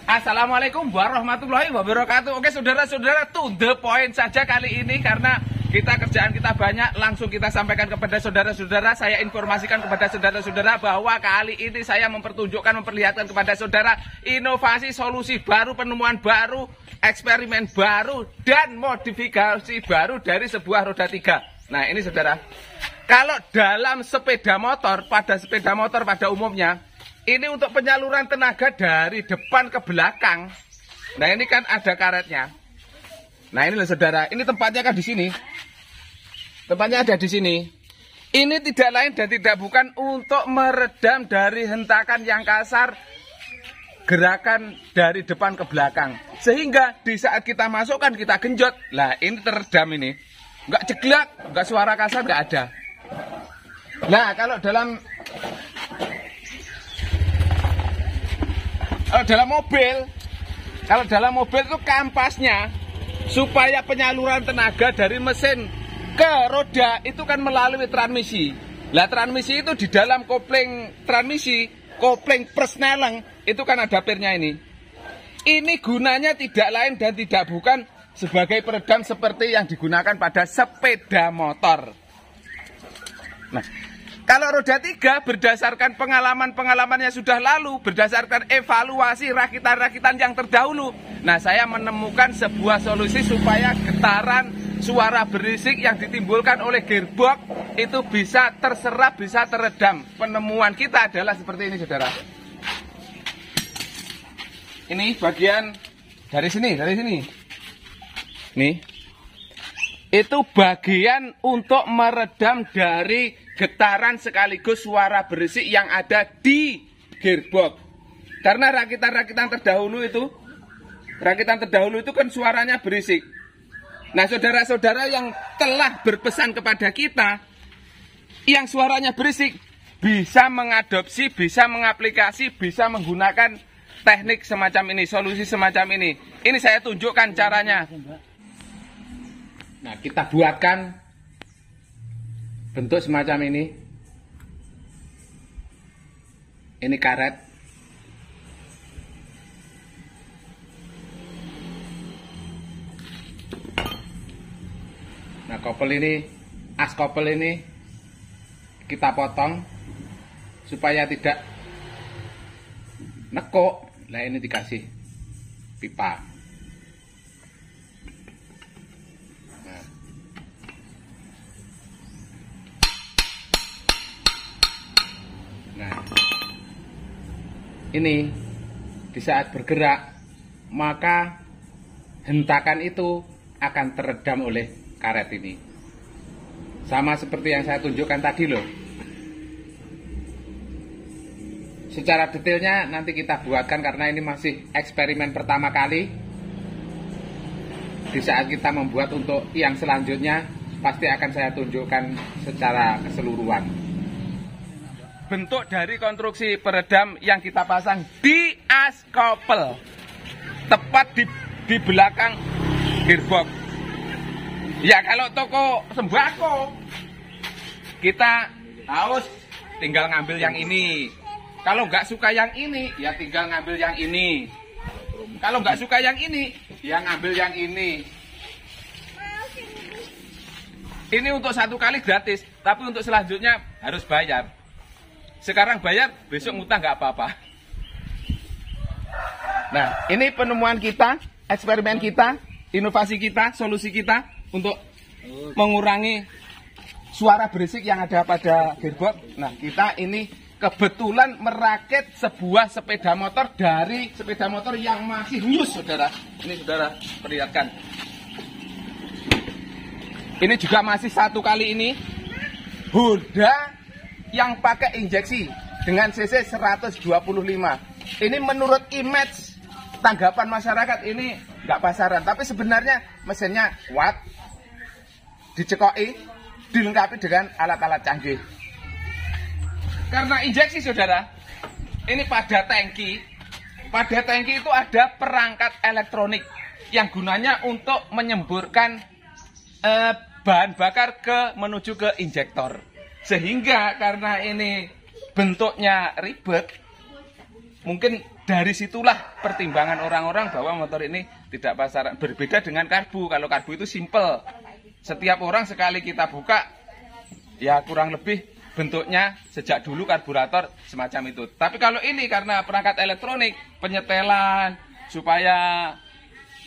Assalamualaikum warahmatullahi wabarakatuh. Oke saudara-saudara, to the point saja kali ini karena kerjaan kita banyak. Langsung kita sampaikan kepada saudara-saudara. Saya informasikan kepada saudara-saudara bahwa kali ini saya memperlihatkan kepada saudara inovasi, solusi baru, penemuan baru, eksperimen baru, dan modifikasi baru dari sebuah roda 3. Nah ini saudara, kalau dalam sepeda motor pada umumnya, ini untuk penyaluran tenaga dari depan ke belakang. Nah ini kan ada karetnya. Nah ini loh saudara, ini tempatnya kan di sini. Tempatnya ada di sini. Ini tidak lain dan tidak bukan untuk meredam dari hentakan yang kasar, gerakan dari depan ke belakang. Sehingga di saat kita masukkan, kita genjot, lah ini teredam ini. Nggak ceglak, nggak suara kasar, nggak ada. Nah kalau dalam mobil itu kampasnya supaya penyaluran tenaga dari mesin ke roda itu kan melalui transmisi. Lah transmisi itu di dalam kopling transmisi, kopling persneleng itu kan ada pirnya ini. Ini gunanya tidak lain dan tidak bukan sebagai peredam seperti yang digunakan pada sepeda motor. Nah, kalau roda 3 berdasarkan pengalaman yang sudah lalu, berdasarkan evaluasi rakitan-rakitan yang terdahulu, nah saya menemukan sebuah solusi supaya getaran suara berisik yang ditimbulkan oleh gearbox itu bisa terserap, bisa teredam. Penemuan kita adalah seperti ini saudara. Ini bagian dari sini. Nih. Itu bagian untuk meredam dari getaran sekaligus suara berisik yang ada di gearbox. Karena rakitan terdahulu itu kan suaranya berisik. Nah saudara-saudara yang telah berpesan kepada kita yang suaranya berisik bisa mengadopsi, bisa mengaplikasi, bisa menggunakan teknik semacam ini, solusi semacam ini. Ini saya tunjukkan caranya. Nah, kita buatkan bentuk semacam ini. Ini karet. Nah, as kopel ini kita potong supaya tidak nekuk. Nah, ini dikasih pipa. Nah, ini di saat bergerak maka hentakan itu akan teredam oleh karet ini. Sama seperti yang saya tunjukkan tadi loh. Secara detailnya nanti kita buatkan karena ini masih eksperimen pertama kali. Di saat kita membuat untuk yang selanjutnya pasti akan saya tunjukkan secara keseluruhan. Bentuk dari konstruksi peredam yang kita pasang di as kopel, tepat di belakang gearbox. Ya kalau toko sembako kita harus tinggal ngambil yang ini. Kalau nggak suka yang ini, ya tinggal ngambil yang ini. Kalau nggak suka yang ini, ya ngambil yang ini. Ini untuk satu kali gratis, tapi untuk selanjutnya harus bayar. Sekarang bayar, besok ngutang nggak apa-apa. Nah, ini penemuan kita, eksperimen kita, inovasi kita, solusi kita untuk mengurangi suara berisik yang ada pada gearbox. Nah, kita ini kebetulan merakit sebuah sepeda motor dari sepeda motor yang masih nyus, saudara. Ini saudara perlihatkan. Ini juga masih satu kali ini Honda yang pakai injeksi dengan cc 125. Ini menurut image tanggapan masyarakat ini nggak pasaran, tapi sebenarnya mesinnya kuat, dicekoki, dilengkapi dengan alat-alat canggih. Karena injeksi saudara, ini pada tangki itu ada perangkat elektronik yang gunanya untuk menyemburkan bahan bakar menuju ke injektor. Sehingga karena ini bentuknya ribet, mungkin dari situlah pertimbangan orang-orang bahwa motor ini tidak pasaran. Berbeda dengan karbu. Kalau karbu itu simple. Setiap orang sekali kita buka, ya kurang lebih bentuknya sejak dulu karburator semacam itu. Tapi kalau ini karena perangkat elektronik, penyetelan, supaya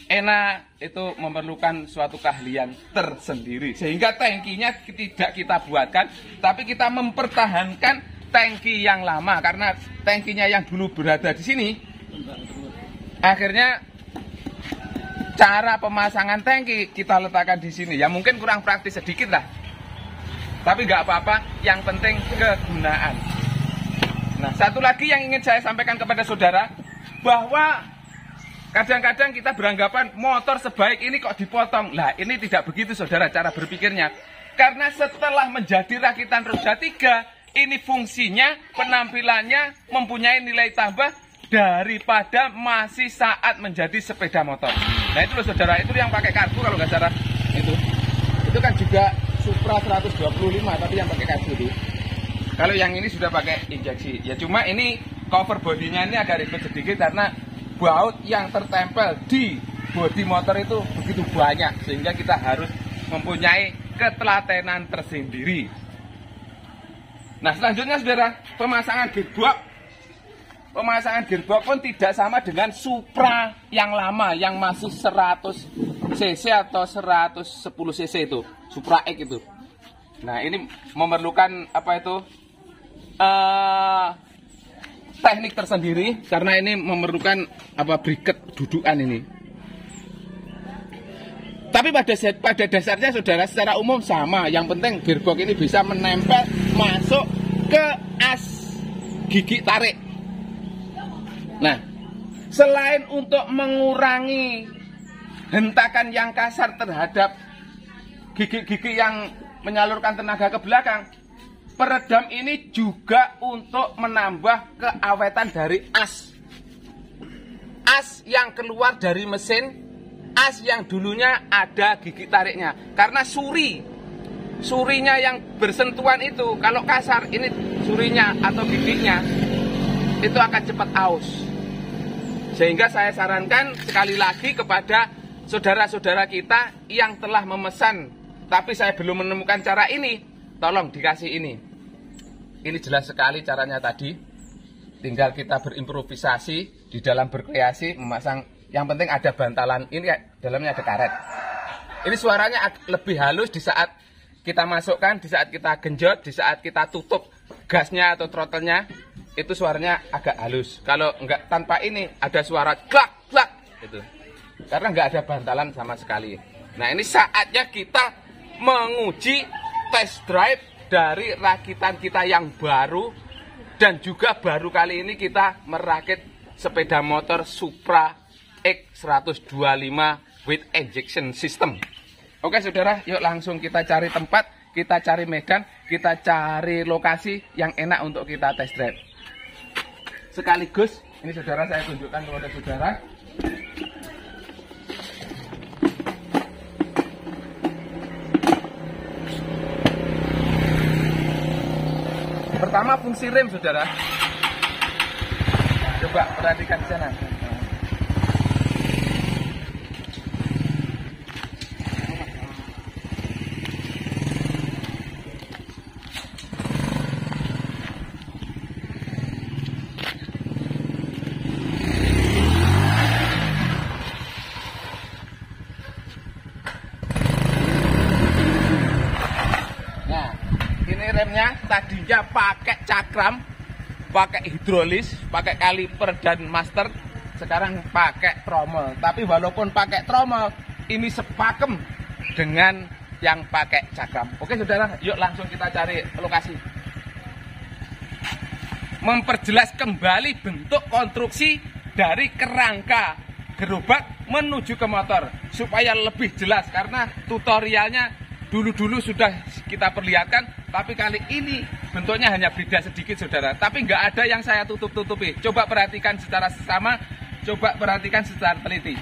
enak, itu memerlukan suatu keahlian tersendiri. Sehingga tangkinya tidak kita buatkan, tapi kita mempertahankan tangki yang lama, karena tangkinya yang dulu berada di sini. Akhirnya cara pemasangan tangki kita letakkan di sini. Ya mungkin kurang praktis sedikit lah, tapi nggak apa-apa. Yang penting kegunaan. Nah, satu lagi yang ingin saya sampaikan kepada saudara, bahwa kadang-kadang kita beranggapan motor sebaik ini kok dipotong. Lah, ini tidak begitu saudara cara berpikirnya. Karena setelah menjadi rakitan roda 3, ini fungsinya, penampilannya mempunyai nilai tambah daripada masih saat menjadi sepeda motor. Nah itu loh saudara, itu yang pakai karbu kalau nggak salah. Itu kan juga Supra 125, tapi yang pakai karbu itu. Kalau yang ini sudah pakai injeksi. Ya cuma ini cover bodinya ini agak ribet sedikit karena baut yang tertempel di bodi motor itu begitu banyak, sehingga kita harus mempunyai ketelatenan tersendiri. Nah selanjutnya saudara, pemasangan gearbox. Pemasangan gearbox pun tidak sama dengan Supra yang lama, yang masih 100 cc atau 110 cc itu, Supra X itu. Nah ini memerlukan apa itu, teknik tersendiri, karena ini memerlukan apa, briket dudukan ini. Tapi pada dasarnya saudara secara umum sama. Yang penting gearbox ini bisa menempel masuk ke as gigi tarik. Nah, selain untuk mengurangi hentakan yang kasar terhadap gigi-gigi yang menyalurkan tenaga ke belakang, peredam ini juga untuk menambah keawetan dari as. As yang keluar dari mesin, as yang dulunya ada gigi tariknya. Karena surinya yang bersentuhan itu, kalau kasar, ini surinya atau giginya itu akan cepat aus. Sehingga saya sarankan sekali lagi kepada saudara-saudara kita yang telah memesan, tapi saya belum menemukan cara ini, tolong dikasih ini. Ini jelas sekali caranya tadi. Tinggal kita berimprovisasi di dalam berkreasi, memasang. Yang penting ada bantalan, ini dalamnya ada karet. Ini suaranya lebih halus di saat kita masukkan, di saat kita genjot, di saat kita tutup gasnya atau throttle-nya, itu suaranya agak halus. Kalau enggak tanpa ini, ada suara klak-klak gitu. Karena enggak ada bantalan sama sekali. Nah ini saatnya kita menguji test drive dari rakitan kita yang baru. Dan juga baru kali ini kita merakit sepeda motor Supra X125 with injection system. Oke saudara, yuk langsung kita cari tempat, kita cari medan, kita cari lokasi yang enak untuk kita test drive. Sekaligus, ini saudara saya tunjukkan kepada saudara. Pertama fungsi rem saudara. Coba perhatikan di sana. Remnya tadinya pakai cakram, pakai hidrolis, pakai kaliper dan master, sekarang pakai trommel. Tapi walaupun pakai trommel, ini sepakem dengan yang pakai cakram. Oke saudara, yuk langsung kita cari lokasi. Memperjelas kembali bentuk konstruksi dari kerangka gerobak menuju ke motor supaya lebih jelas, karena tutorialnya dulu-dulu sudah kita perlihatkan, tapi kali ini bentuknya hanya beda sedikit saudara. Tapi nggak ada yang saya tutup-tutupi. Coba perhatikan secara sesama, coba perhatikan secara teliti.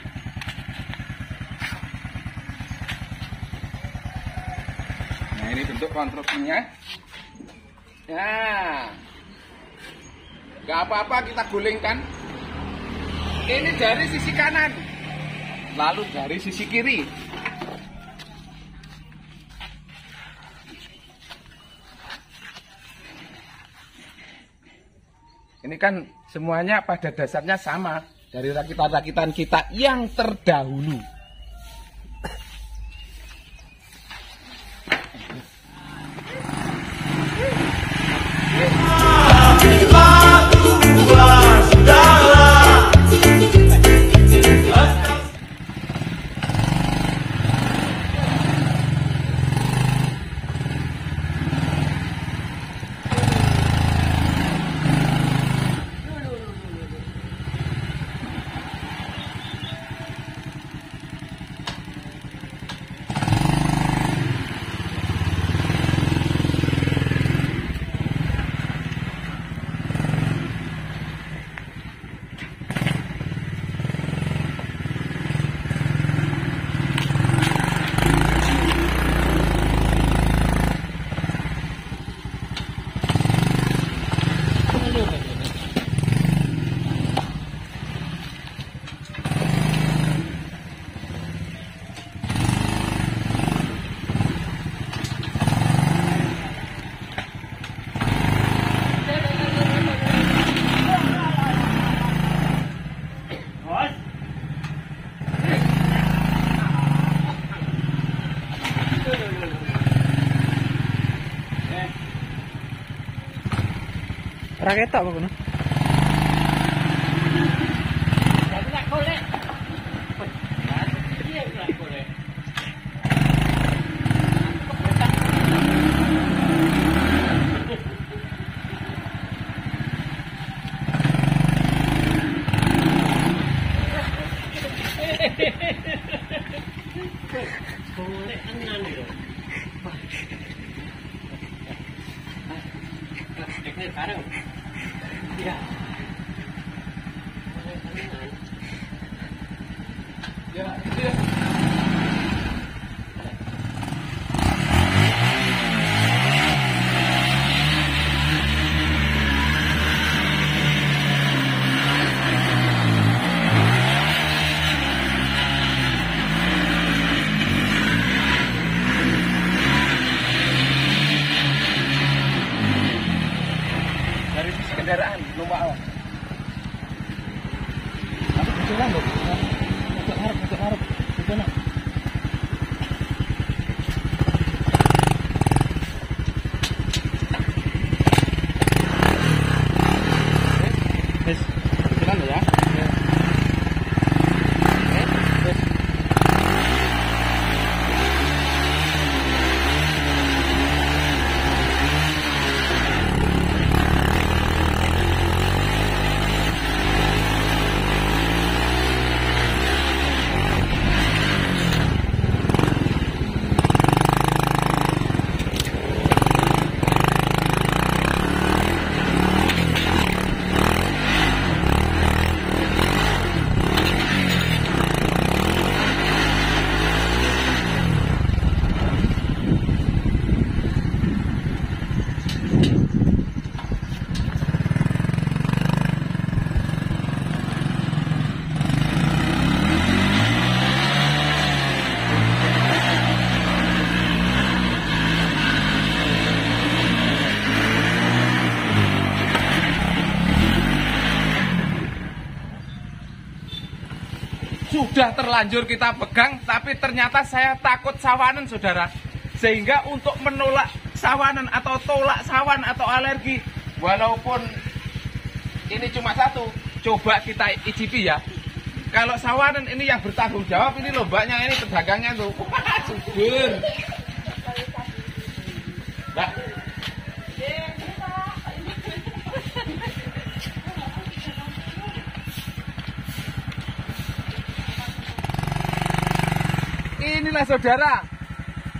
Nah ini bentuk konstruksinya. Nah, nggak apa-apa kita gulingkan. Ini dari sisi kanan, lalu dari sisi kiri. Ini kan semuanya pada dasarnya sama dari rakitan-rakitan kita yang terdahulu. Raket apa kuno? Dari sisi kendaraan, lomba awal. Aku kebetulan loh, untuk harap, kebetulan. Kebetulan loh ya. Sudah terlanjur kita pegang, tapi ternyata saya takut sawanan, saudara. Sehingga untuk menolak sawanan atau tolak sawan atau alergi, walaupun ini cuma satu, coba kita icipi ya. Kalau sawanan ini yang bertanggung jawab, ini lombanya, ini pedagangnya tuh. Wah, subur. Mbak. Inilah saudara,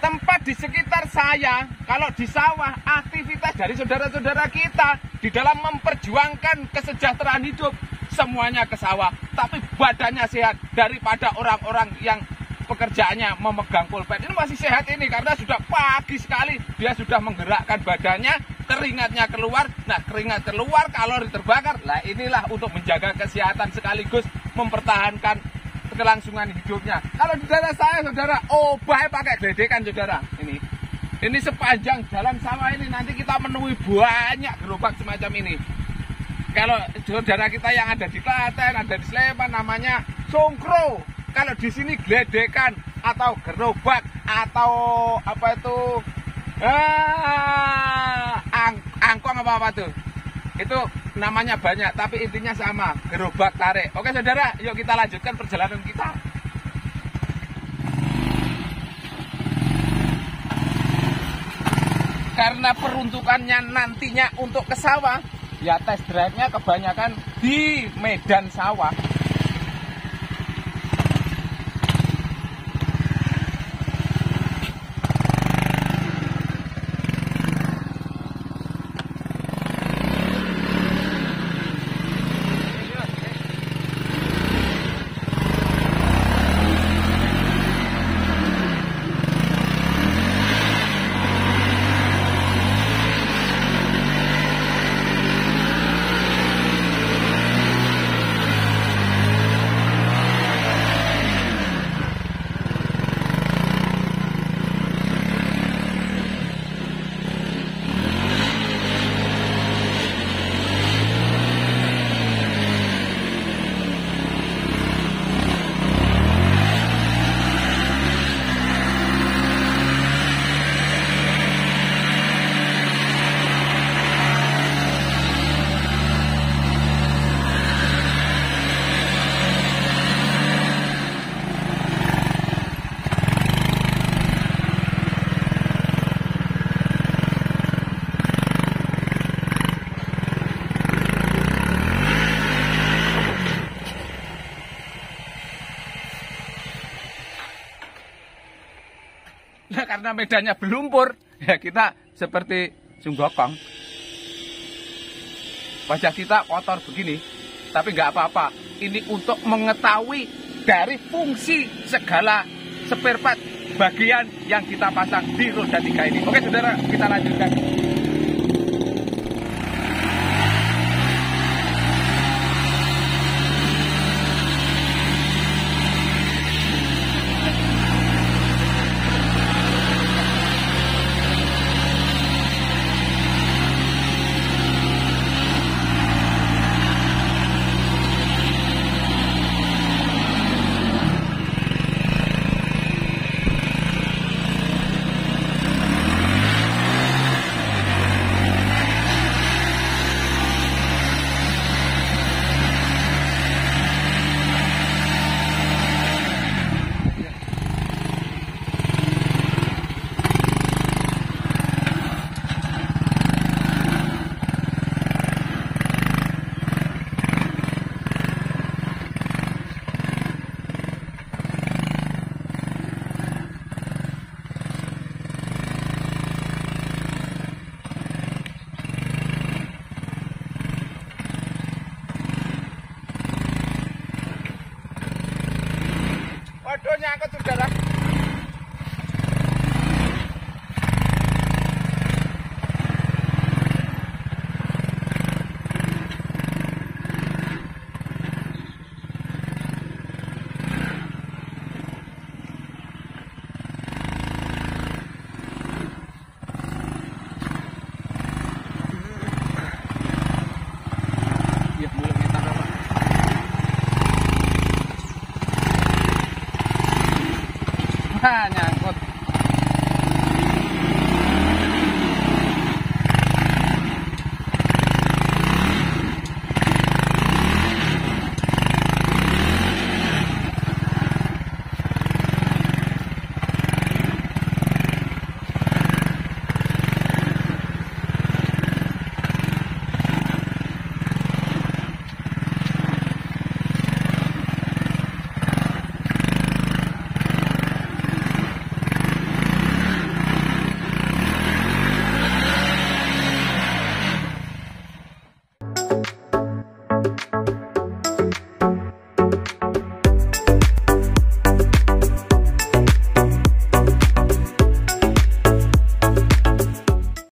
tempat di sekitar saya, kalau di sawah, aktivitas dari saudara-saudara kita di dalam memperjuangkan kesejahteraan hidup, semuanya ke sawah, tapi badannya sehat daripada orang-orang yang pekerjaannya memegang pulpen. Ini masih sehat ini karena sudah pagi sekali dia sudah menggerakkan badannya, keringatnya keluar. Nah, keringat keluar, kalori terbakar. Nah, inilah untuk menjaga kesehatan sekaligus mempertahankan kelangsungan hidupnya. Kalau di daerah saya, saudara, obahnya pakai gledekan, saudara. Ini sepanjang jalan sawah ini nanti kita menemui banyak gerobak semacam ini. Kalau saudara kita yang ada di Klaten, ada di Sleman, namanya songkro. Kalau di sini gledekan atau gerobak atau apa itu angkong apa tuh. Itu namanya banyak, tapi intinya sama, gerobak tarik. Oke saudara, yuk kita lanjutkan perjalanan kita. Karena peruntukannya nantinya untuk ke sawah, ya test drive-nya kebanyakan di medan sawah. Nah, karena medannya berlumpur, ya kita seperti sunggokong. Wajah kita kotor begini, tapi nggak apa-apa. Ini untuk mengetahui dari fungsi segala spare part bagian yang kita pasang di roda 3 ini. Oke saudara, kita lanjutkan. Waduh, nyangkut saudara. Nyangkut.